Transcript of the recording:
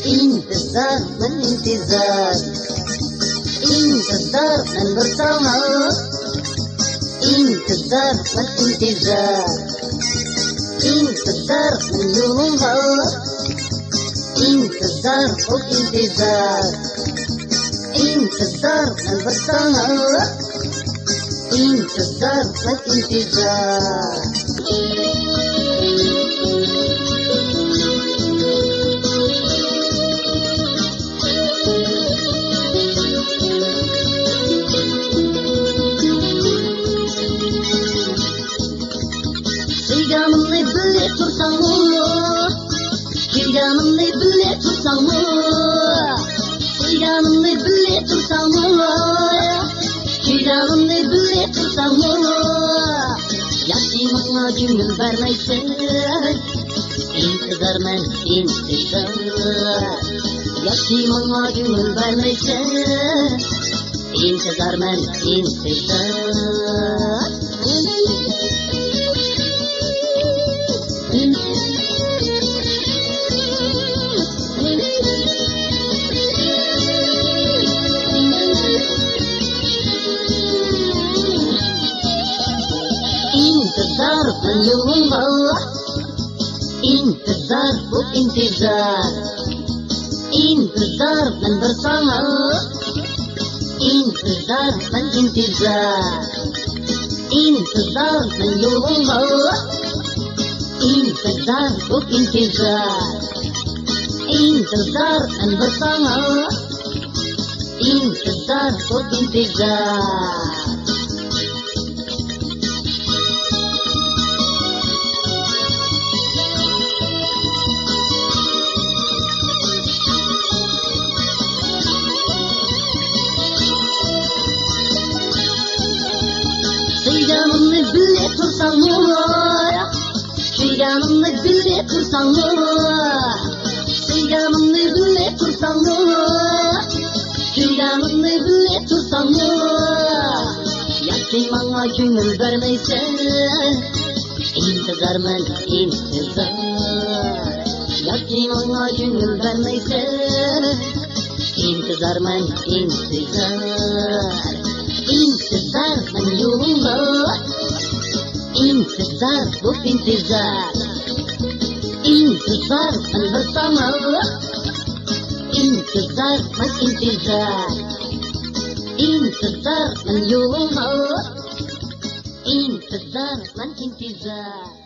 intizar من intizar intizar من bersama intizar من intizar intizar من yolunda intizar çok intizar intizar من bersama intizar من intizar Kirganımni bile tursam mı? Kirganımni bile tursam mı? Kirganımni bile tursam mı? Kirganımni bile tursam mı? Yaşımına gönül vermeysen intizar men intizar Yaşımına gönül vermeysen intizar men intizar intizar من yolunda intizar bu intizar intizar من bersama intizar من intizar intizar من yolunda intizar bu intizar intizar من bersama intizar bu intizar Kirganımni bile tursam mı? Kirganımni bile tursam mı? Kirganımni bile tursam mı? Kirganımni bile tursam mı? Yaşım bana gönül vermeysen intizar men intizar Yaşım bana gönül vermeysen intizar men intizar intizar من yolunda intizar bu intizar intizar من bersama intizar من intizar intizar من yolunda intizar من intizar